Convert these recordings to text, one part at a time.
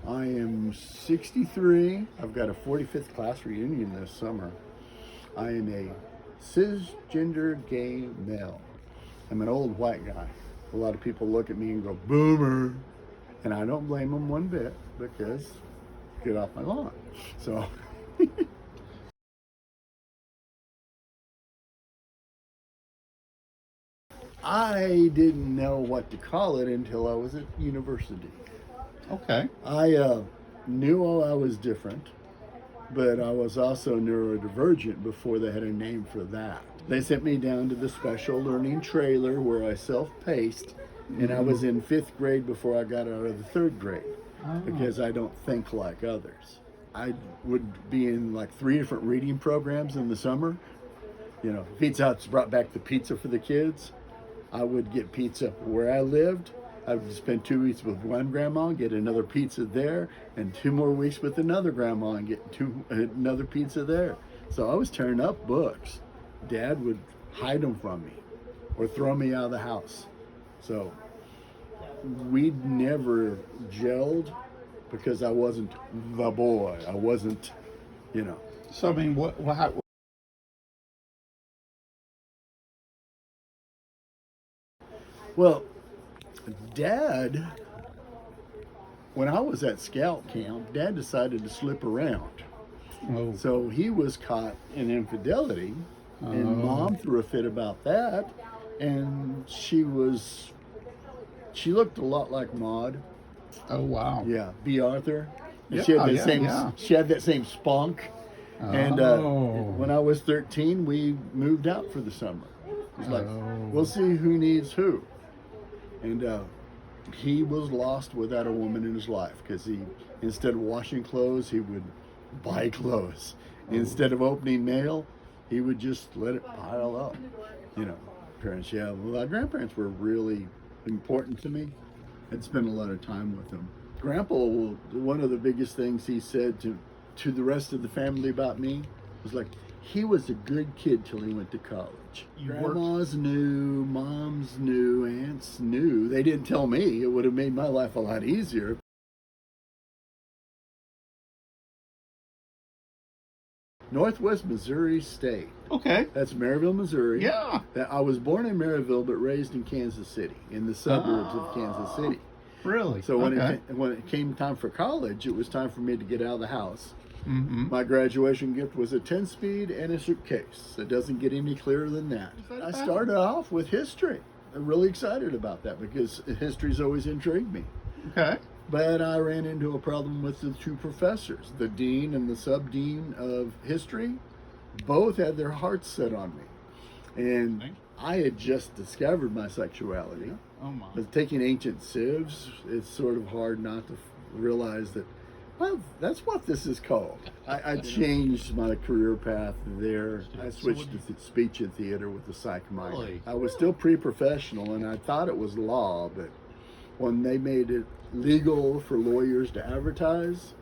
I am 63. I've got a 45th class reunion this summer. I am a cisgender gay male. I'm an old white guy. A lot of people look at me and go, boomer. And I don't blame them one bit because get off my lawn. So I didn't know what to call it until I was at university. Okay. I knew I was different, but I was also neurodivergent before they had a name for that. They sent me down to the special learning trailer where I self-paced, and I was in 5th grade before I got out of the 3rd grade because I don't think like others. I would be in like 3 different reading programs in the summer. You know, Pizza Hut's brought back the pizza for the kids. I would get pizza where I lived. I would spend 2 weeks with one grandma, get another pizza there, and 2 more weeks with another grandma and get another pizza there. So I was tearing up books. Dad would hide them from me or throw me out of the house. So we'd never gelled because I wasn't the boy. I wasn't, you know. So I mean, how, Well, Dad, when I was at scout camp, Dad decided to slip around. oh, So he was caught in infidelity, and Mom threw a fit about that. And she looked a lot like Maud. oh wow. Yeah, B. Arthur. And Yeah. she had that same spunk. And Oh. when I was 13, we moved out for the summer. It was like, Oh. we'll see who needs who. And he was lost without a woman in his life because he, instead of washing clothes, he would buy clothes. Instead of opening mail, he would just let it pile up. You know, parents, yeah, well, our grandparents were really important to me. I'd spent a lot of time with them. Grandpa, one of the biggest things he said to the rest of the family about me was like, he was a good kid till he went to college. Grandmas knew, moms knew, aunts knew. They didn't tell me. It would have made my life a lot easier. Northwest Missouri State. Okay. That's Maryville, Missouri. Yeah. I was born in Maryville, but raised in Kansas City, in the suburbs of Kansas City. Really? So when okay. when it came time for college, it was time for me to get out of the house. Mm-hmm. My graduation gift was a 10-speed and a suitcase. It doesn't get any clearer than that. I started off with history. I'm really excited about that because history's always intrigued me. Okay. But I ran into a problem with the 2 professors, the dean and the sub-dean of history. Both had their hearts set on me. And I had just discovered my sexuality. Oh my. But taking ancient civs, it's sort of hard not to realize that, well, that's what this is called. I changed my career path there. I switched to speech and theater with a psych minor. Really? I was still pre-professional, and I thought it was law, but when they made it legal for lawyers to advertise,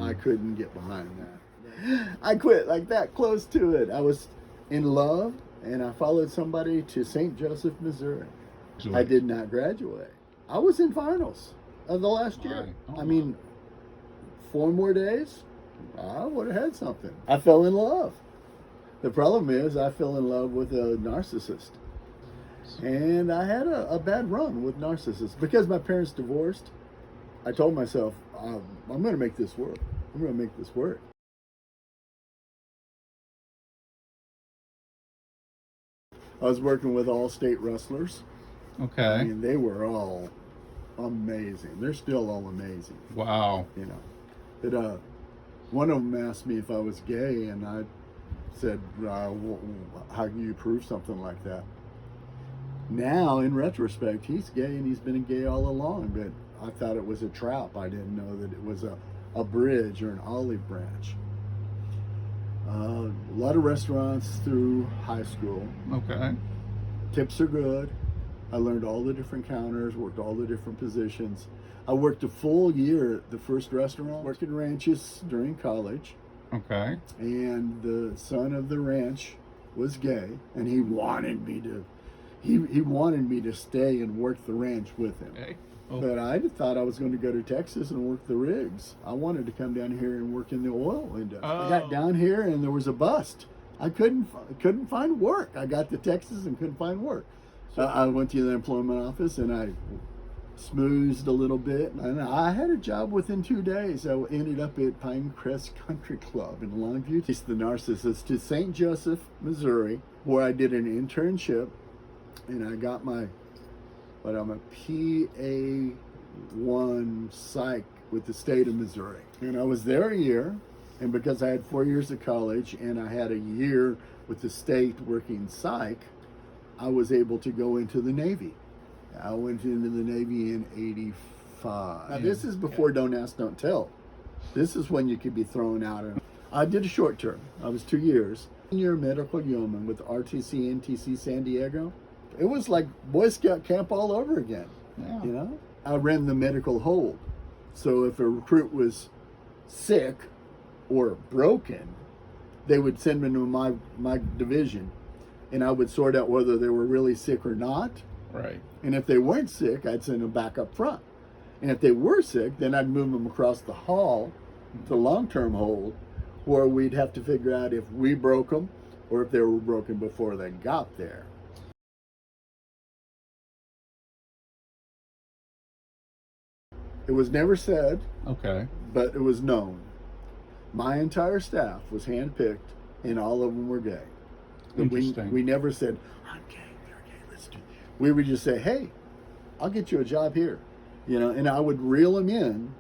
I couldn't get behind that. I quit like that, close to it. I was in love, and I followed somebody to St. Joseph, Missouri. Sure. I did not graduate. I was in finals of the last year. Oh, I mean, 4 more days, I would have had something. I fell in love. The problem is I fell in love with a narcissist. And I had a bad run with narcissists. Because my parents divorced, I told myself, I'm going to make this work. I'm going to make this work. I was working with all state wrestlers. Okay. I mean, they were all amazing. They're still all amazing, Wow. you know. But one of them asked me if I was gay, and I said, how can you prove something like that? Now, in retrospect, he's gay, and he's been gay all along, but I thought it was a trap. I didn't know that it was a bridge or an olive branch. A lot of restaurants through high school. Okay. Tips are good. I learned all the different counters, worked all the different positions. I worked a full year at the first restaurant, worked in ranches during college. Okay. And the son of the ranch was gay, and he wanted me to, he wanted me to stay and work the ranch with him. Okay. Oh, But I thought I was going to go to Texas and work the rigs. I wanted to come down here and work in the oil industry. I got down here and there was a bust. I couldn't find work. I got to Texas and couldn't find work. So I went to the employment office and I smoothed a little bit, and I had a job within 2 days. I ended up at Pinecrest Country Club in Longview. It's the Narcissus to St. Joseph, Missouri, where I did an internship, and I got I'm a PA1 psych with the state of Missouri. And I was there a year, and because I had 4 years of college and I had a year with the state working psych, I was able to go into the Navy. I went into the Navy in '85. Now, this is before Don't Ask, Don't Tell. This is when you could be thrown out. I did a short term. I was 2 years. Senior medical yeoman with RTC NTC San Diego. It was like Boy Scout camp all over again. yeah. You know, I ran the medical hold. So if a recruit was sick or broken, they would send them to my division, and I would sort out whether they were really sick or not. Right. And if they weren't sick, I'd send them back up front. And if they were sick, then I'd move them across the hall to long-term hold, where we'd have to figure out if we broke them or if they were broken before they got there. It was never said, Okay. but it was known. My entire staff was handpicked, and all of them were gay. But Interesting. we never said, I'm gay, you're gay, let's do it. We would just say, hey, I'll get you a job here. You know, and I would reel them in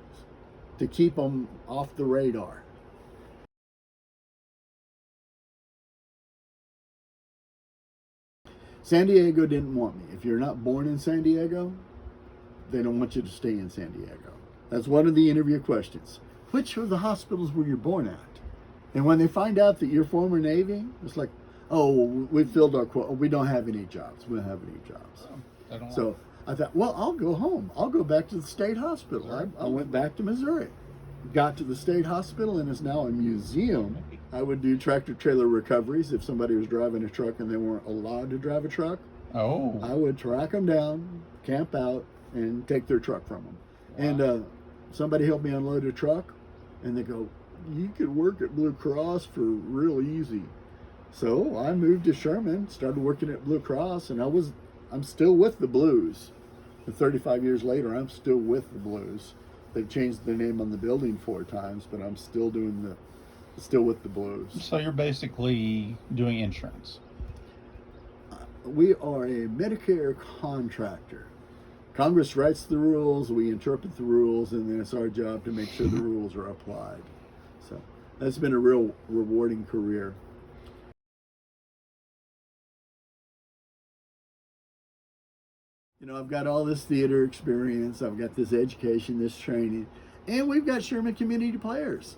to keep them off the radar. San Diego didn't want me. If you're not born in San Diego, they don't want you to stay in San Diego. That's one of the interview questions. Which of the hospitals were you born at? And when they find out that you're former Navy, it's like, oh, we filled our quota. We don't have any jobs. We don't have any jobs. So I thought, well, I'll go home. I'll go back to the state hospital. I went back to Missouri. Got to the state hospital, and it's now a museum. I would do tractor trailer recoveries if somebody was driving a truck and they weren't allowed to drive a truck. Oh. I would track them down, camp out, and take their truck from them. Wow. And somebody helped me unload a truck, and they go, you could work at Blue Cross for real easy. So I moved to Sherman, started working at Blue Cross, and I'm still with the Blues. And 35 years later, I'm still with the Blues. They've changed the name on the building 4 times, but I'm still still with the Blues. So you're basically doing insurance. We are a Medicare contractor. Congress writes the rules, we interpret the rules, and then it's our job to make sure the rules are applied. So that's been a real rewarding career. You know, I've got all this theater experience, I've got this education, this training, and we've got Sherman community players.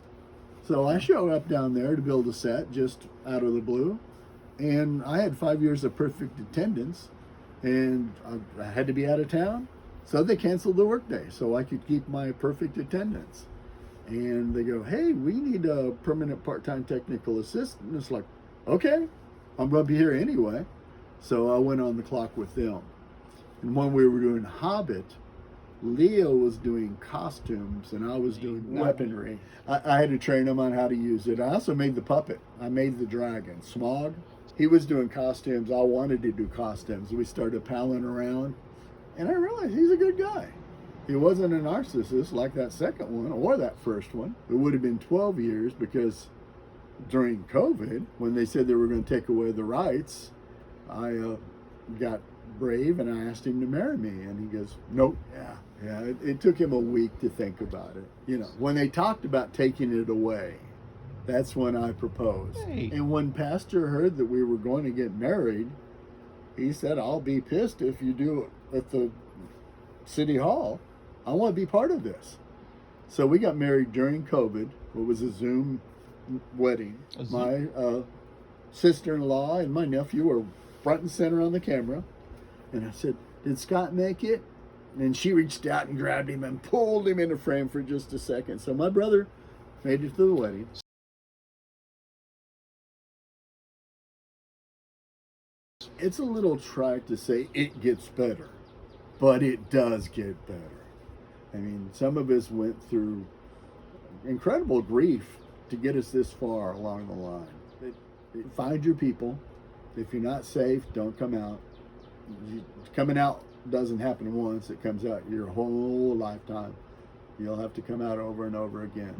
So I show up down there to build a set just out of the blue, and I had 5 years of perfect attendance, and I had to be out of town, so they canceled the workday so I could keep my perfect attendance. And they go, hey, we need a permanent part-time technical assistant. And it's like, okay, I'm going to be here anyway. So I went on the clock with them. And when we were doing Hobbit, Leo was doing costumes and I was doing weaponry. I had to train him on how to use it. I also made the puppet. I made the dragon, Smog. He was doing costumes. I wanted to do costumes. We started palling around, and I realized he's a good guy. He wasn't a narcissist like that second one or that first one. It would have been 12 years because during COVID, when they said they were going to take away the rights, I got brave and I asked him to marry me, and he goes, nope. Yeah. It took him a week to think about it. You know, when they talked about taking it away, that's when I proposed. Hey. And when Pastor heard that we were going to get married, he said, I'll be pissed if you do it at the city hall. I want to be part of this. So we got married during COVID. It was a Zoom wedding. My sister-in-law and my nephew were front and center on the camera. And I said, did Scott make it? And she reached out and grabbed him and pulled him in the frame for just a second. So my brother made it to the wedding. It's a little trite to say it gets better, but it does get better. I mean, some of us went through incredible grief to get us this far along the line. Find your people. If you're not safe, don't come out. Coming out doesn't happen once, it comes out your whole lifetime. You'll have to come out over and over again.